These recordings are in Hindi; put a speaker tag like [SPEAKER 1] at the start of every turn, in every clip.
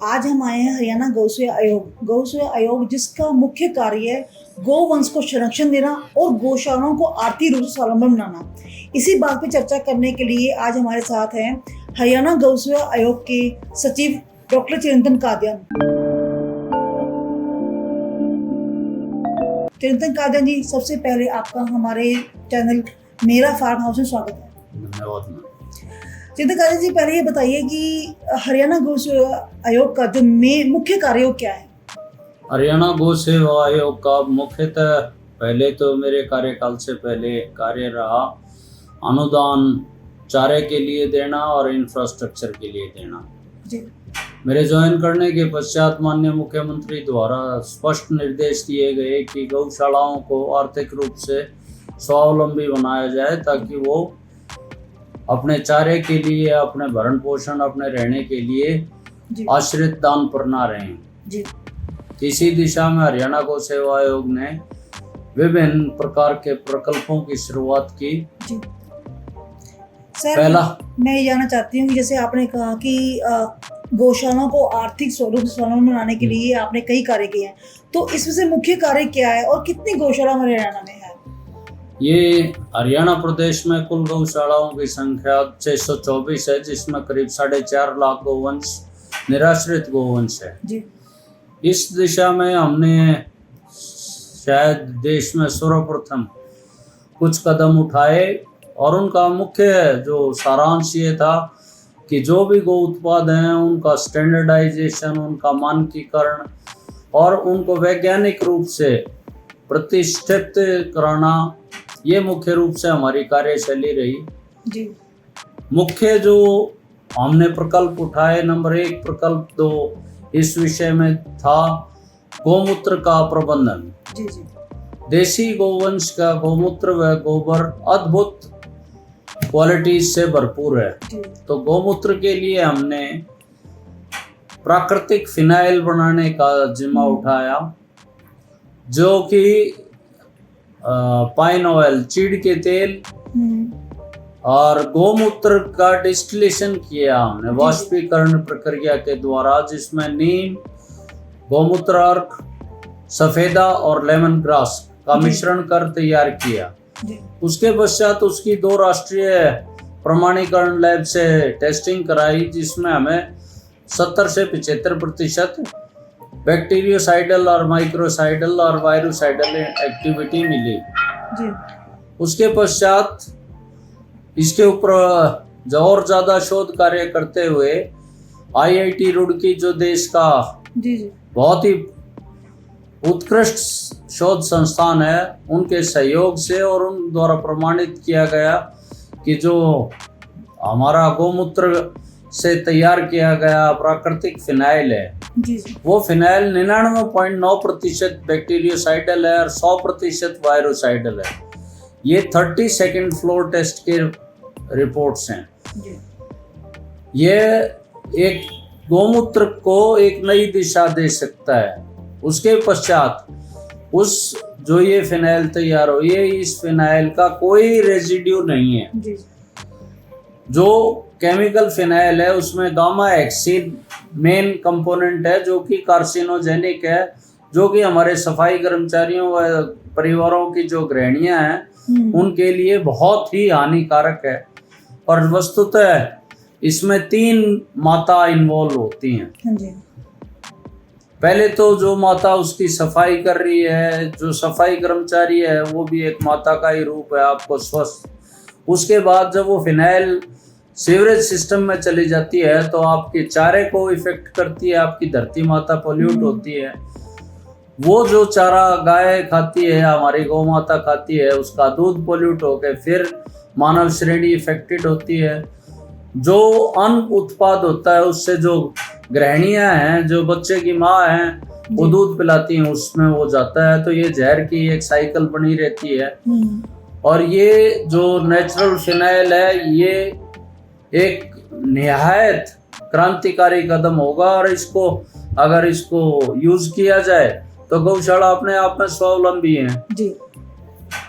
[SPEAKER 1] आज हम आए हैं हरियाणा गौसेवा आयोग। गौसेवा आयोग जिसका मुख्य कार्य है गौवंश को संरक्षण देना और गौशालाओं को आर्थिक रूप से स्वावलंबन बनाना। इसी बात पर चर्चा करने के लिए आज हमारे साथ हैं हरियाणा गौसेवा आयोग के सचिव डॉक्टर चिरंतन कादियान। चिरंतन कादियान जी, सबसे पहले आपका हमारे चैनल मेरा फार्म हाउस में स्वागत है।
[SPEAKER 2] धन्यवाद।
[SPEAKER 1] चिरंतन कादियान जी, पहले ये बताइए कि हरियाणा गौसेवा आयोग का जो मुख्य कार्य क्या है?
[SPEAKER 2] हरियाणा गौ सेवा आयोग का मुख्यतः पहले तो मेरे कार्यकाल से पहले कार्य रहा अनुदान चारे के लिए देना और इंफ्रास्ट्रक्चर के लिए देना।
[SPEAKER 1] जी।
[SPEAKER 2] मेरे ज्वाइन करने के पश्चात माननीय मुख्यमंत्री द्वारा स्पष्ट निर्देश दिए गए कि गौशालाओं को आर्थिक रूप से स्वावलंबी बनाया जाए ताकि वो अपने चारे के लिए, अपने भरण पोषण, अपने रहने के लिए आश्रित दान पर ना रहें।
[SPEAKER 1] जी।
[SPEAKER 2] इसी दिशा में हरियाणा गौ सेवा आयोग ने विभिन्न प्रकार के प्रकल्पों की शुरुआत की।
[SPEAKER 1] जी। सर,
[SPEAKER 2] पहला
[SPEAKER 1] मैं ये जानना चाहती हूँ कि जैसे आपने कहा कि गौशालाओं को आर्थिक स्वरूप स्वावलंबन बनाने के लिए आपने कई कार्य किए हैं, तो इसमें से मुख्य कार्य क्या है और कितनी गौशाला हरियाणा में है?
[SPEAKER 2] ये हरियाणा प्रदेश में कुल गौशालाओं की संख्या 624 है, जिसमें करीब 4.5 लाख गौवंश निराश्रित गौवंश है।
[SPEAKER 1] जी।
[SPEAKER 2] इस दिशा में हमने शायद देश में सर्वप्रथम कुछ कदम उठाए और उनका मुख्य जो सारांश ये था कि जो भी गौ उत्पाद हैं उनका स्टैंडर्डाइजेशन, उनका मानकीकरण और उनको वैज्ञानिक रूप से प्रतिष्ठित कराना, ये मुख्य रूप से हमारी कार्यशैली रही।
[SPEAKER 1] जी। मुख्य
[SPEAKER 2] जो हमने प्रकल्प उठाए, नंबर 1 प्रकल्प 2 इस विषय में था गौमूत्र का प्रबंधन।
[SPEAKER 1] जी। जी।
[SPEAKER 2] देसी गौवंश का गौमूत्र व गोबर अद्भुत क्वालिटी से भरपूर है।
[SPEAKER 1] जी।
[SPEAKER 2] तो गौमूत्र के लिए हमने प्राकृतिक फिनाइल बनाने का जिम्मा उठाया, जो कि पाइन ऑयल, चीड़ के तेल और गौमूत्र का डिस्टिलेशन किया हमने वाष्पीकरण प्रक्रिया के द्वारा, जिसमें नीम, गौमूत्र अर्क, सफेदा और लेमन ग्रास का मिश्रण कर तैयार किया। उसके पश्चात उसकी 2 राष्ट्रीय प्रमाणीकरण लैब से टेस्टिंग कराई, जिसमें हमें 70 से 75% बैक्टीरियोसाइडल और माइक्रोसाइडल और वायरोसाइडल एक्टिविटी मिली।
[SPEAKER 1] जी। उसके
[SPEAKER 2] पश्चात इसके ऊपर और ज़्यादा शोध कार्य करते हुए IIT रुड़की, जो देश का बहुत ही उत्कृष्ट शोध संस्थान है, उनके सहयोग से और उन द्वारा प्रमाणित किया गया कि जो हमारा गौमूत्र से तैयार किया गया प्राकृतिक फिनाइल है, वो फिनाइल 99.9% बैक्टीरियोसाइडल है और 100% वायरोसाइडल है। ये 30 सेकेंड फ्लोर टेस्ट के रिपोर्ट्स हैं। ये एक गौमूत्र को एक नई दिशा दे सकता है। उसके पश्चात जो ये फिनाइल तैयार हो, ये इस फिनाइल का कोई रेजिड्यू नहीं है। जो केमिकल फिनाइल है उसमें गामा एक्सिन मेन कंपोनेंट है, जो कि कार्सिनोजेनिक है, जो कि हमारे सफाई कर्मचारियों व परिवारों की जो गृहिणियां हैं उनके लिए बहुत ही हानिकारक है। और वस्तुतः इसमें 3 माता इन्वॉल्व होती हैं। पहले तो जो माता उसकी सफाई कर रही है, जो सफाई कर्मचारी है, वो भी एक माता का ही रूप है, आपको स्वस्थ। उसके बाद जब वो फिनाइल सीवरेज सिस्टम में चली जाती है तो आपके चारे को इफेक्ट करती है, आपकी धरती माता पोल्यूट होती है। वो जो चारा गाय खाती है, हमारी गौ माता खाती है, उसका दूध पोल्यूट होकर फिर मानव श्रेणी इफेक्टेड होती है। जो अन्न उत्पाद होता है उससे जो गृहिणियां हैं, जो बच्चे की माँ हैं, वो दूध पिलाती हैं, उसमें वो जाता है। तो ये जहर की एक साइकिल बनी रहती है। और ये जो नेचुरल फिनाइल है, ये एक निहायत क्रांतिकारी कदम होगा और अगर इसको यूज किया जाए तो गौशाला अपने आप में स्वावलंबी है।
[SPEAKER 1] जी।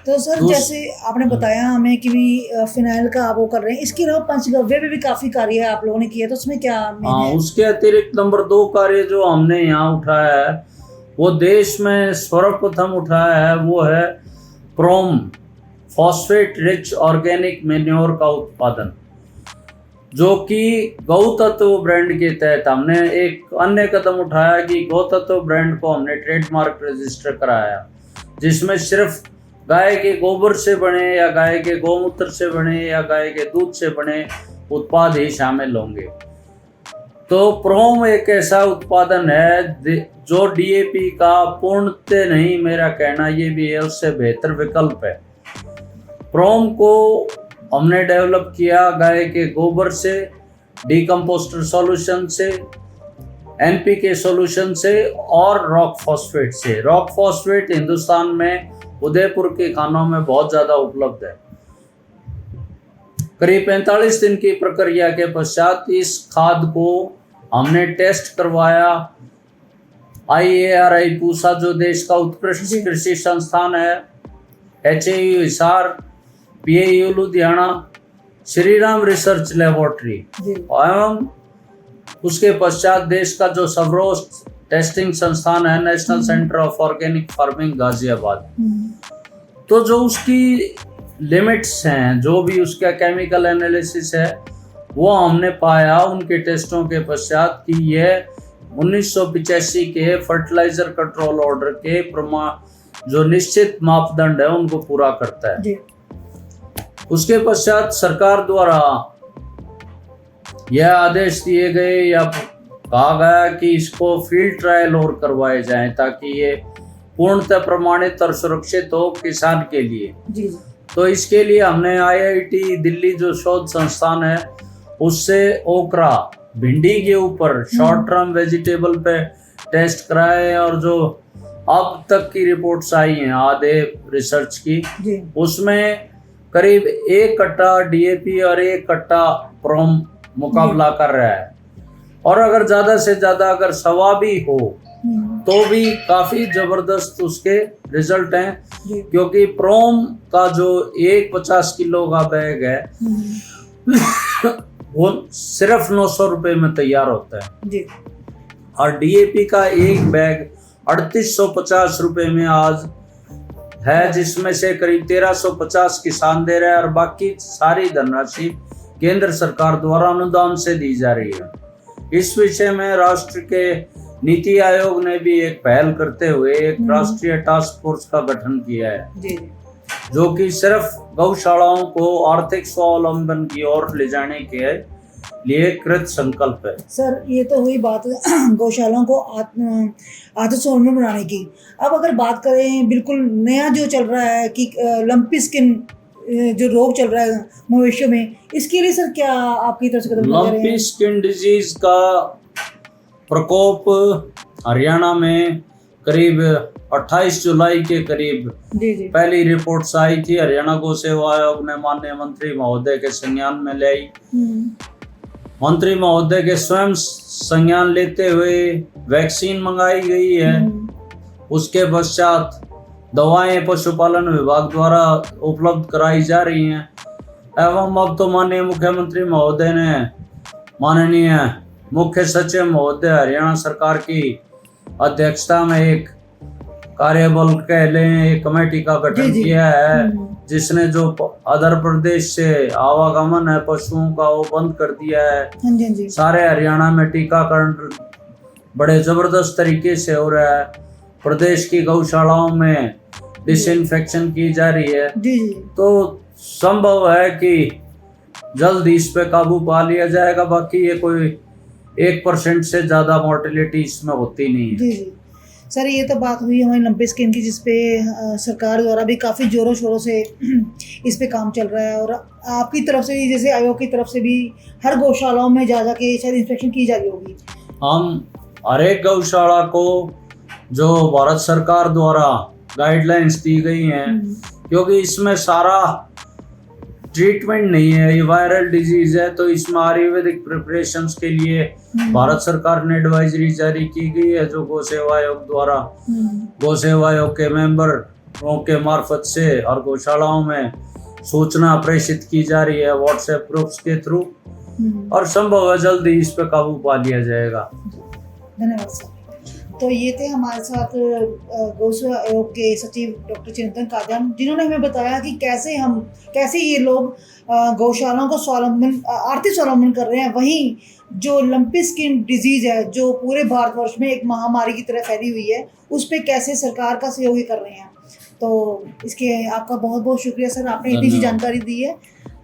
[SPEAKER 1] तो सर जैसे आपने बताया हमें कि भी फिनाइल का आप वो कर रहे हैं, इसके अलावा पंचगव्य में भी काफी कार्य आप लोगों ने किया, तो उसमें क्या main है?
[SPEAKER 2] उसके अतिरिक्त नंबर 2 कार्य जो हमने यहाँ उठाया है वो देश में सर्वप्रथम उठाया है, वो है प्रोम फॉस्फेट रिच ऑर्गेनिक मैन्योर का उत्पादन, जो कि गौ तत्व ब्रांड के तहत हमने एक अन्य कदम उठाया कि गौ तत्व ब्रांड को हमने ट्रेडमार्क रजिस्टर कराया, जिसमें सिर्फ गाय के गोबर से बने या गाय के गौमूत्र से बने या गाय के दूध से बने उत्पाद ही शामिल होंगे। तो प्रोम एक ऐसा उत्पादन है जो डीएपी का पूर्णतः नहीं, मेरा कहना ये भी है, उससे बेहतर विकल्प है। प्रोम को हमने डेवलप किया गाय के गोबर से, डीकम्पोस्टर सॉल्यूशन से, एनपीके सॉल्यूशन से और रॉक फॉस्फेट से। रॉक फॉस्फेट हिंदुस्तान में उदयपुर के खानों में बहुत ज़्यादा उपलब्ध है। करीब 45 दिन की प्रक्रिया के पश्चात इस खाद को हमने टेस्ट करवाया। IARI पूसा जो देश का उत्कृष्ट कृषि संस्थान है, HAU Hisar, PAU Ludhiana, Shri Ram research laboratory एवं उसके पश्चात देश का जो सर्वोच्च टेस्टिंग संस्थान है, national centre of organic farming Ghaziabad. तो जो उसकी लिमिट्स हैं, जो भी उसका केमिकल एनालिसिस है, वो हमने पाया उनके टेस्टों के पश्चात कि यह 1985 के फर्टिलाइजर कंट्रोल ऑर्डर के जो निश्चित मापदंड है उनको पूरा करता है। उसके पश्चात सरकार द्वारा यह आदेश दिए गए या कहा गया कि इसको फील्ड ट्रायल और करवाए जाएं ताकि ये पूर्णतः प्रमाणित और सुरक्षित हो किसान के लिए।
[SPEAKER 1] जी।
[SPEAKER 2] तो इसके लिए हमने IIT दिल्ली जो शोध संस्थान है उससे ओकरा भिंडी के ऊपर शॉर्ट टर्म वेजिटेबल पे टेस्ट कराए और जो अब तक की रिपोर्ट्स आई हैं आधे रिसर्च की, उसमें करीब 1 कट्टा DAP और 1 कट्टा प्रोम मुकाबला कर रहा है। और अगर ज़्यादा से ज़्यादा अगर सवा भी हो तो भी काफ़ी ज़बरदस्त उसके रिजल्ट हैं, क्योंकि प्रोम का जो 50 किलो का बैग है वो सिर्फ 900 रुपये में तैयार होता है और DAP का एक बैग 3850 रुपये में आज है, जिसमें से करीब 1350 किसान दे रहे हैं और बाकी सारी धनराशि केंद्र सरकार द्वारा अनुदान से दी जा रही है। इस विषय में राष्ट्र के नीति आयोग ने भी एक पहल करते हुए एक राष्ट्रीय टास्क फोर्स का गठन किया है, जो कि सिर्फ गौशालाओं को आर्थिक स्वावलंबन की ओर ले जाने के लिए कृत संकल्प है।
[SPEAKER 1] सर ये तो हुई बात गौशालाओं को आत्मस्वावलंबन बनाने की। अब अगर बात करें बिल्कुल नया जो चल रहा है कि लंपी स्किन जो रोग चल रहा है मवेशियों में, इसके लिए सर क्या आपकी तरफ से कदम उठाए जा रहे हैं?
[SPEAKER 2] लंपी स्किन डिजीज का प्रकोप हरियाणा में करीब 28 जुलाई के करीब पहली रिपोर्ट्स आई थी। हरियाणा गौ सेवा आयोग ने माननीय मंत्री महोदय के संज्ञान में ले आई। मंत्री महोदय के स्वयं संज्ञान लेते हुए वैक्सीन मंगाई गई है। उसके पश्चात दवाएं पशुपालन विभाग द्वारा उपलब्ध कराई जा रही हैं एवं अब तो माननीय मुख्यमंत्री महोदय ने माननीय मुख्य सचिव महोदय हरियाणा सरकार की अध्यक्षता में एक कार्यबल कह लें, एक कमेटी का गठन किया है, जिसने जो अदर प्रदेश से आवागमन है पशुओं का वो बंद कर दिया है। सारे हरियाणा में टीकाकरण बड़े जबरदस्त तरीके से हो रहा है। प्रदेश की गौशालाओं में डिसइंफेक्शन की जा रही है। तो संभव है कि जल्द इस पे काबू पा लिया जाएगा। बाकी ये कोई 1% से ज़्यादा मोर्टेलिटी इसमें होती नहीं है।
[SPEAKER 1] जी सर, ये तो बात हुई हमारी लंपी स्किन की, जिसपे सरकार द्वारा भी काफ़ी ज़ोरों शोरों से इस पे काम चल रहा है और आपकी तरफ से भी, जैसे आयोग की तरफ से भी हर गौशालाओं में जा के शायद इंस्पेक्शन की जा रही होगी।
[SPEAKER 2] हम हर एक गौशाला को जो भारत सरकार द्वारा गाइडलाइंस दी गई हैं, क्योंकि इसमें सारा ट्रीटमेंट नहीं है, ये वायरल डिजीज है, तो इसमें आयुर्वेदिक प्रिपरेशंस के लिए भारत सरकार ने एडवाइजरी जारी की गई है, जो गौ सेवा आयोग द्वारा गौ सेवा आयोग के मेंबर के मार्फत से और गौशालाओं में सूचना प्रेषित की जा रही है व्हाट्सएप ग्रुप्स के थ्रू, और संभव है जल्दी इस पे काबू पा लिया जाएगा।
[SPEAKER 1] धन्यवाद सर। तो ये थे हमारे साथ गौसेवा आयोग के सचिव डॉक्टर चिरंतन कादियान, जिन्होंने हमें बताया कि कैसे ये लोग गौशालाओं को आर्थिक स्वावलंबन कर रहे हैं। वहीं जो लंपी स्किन डिजीज है, जो पूरे भारतवर्ष में एक महामारी की तरह फैली हुई है, उस पर कैसे सरकार का सहयोग कर रहे हैं। तो इसके आपका बहुत बहुत शुक्रिया सर, आपने इतनी सी जानकारी दी है।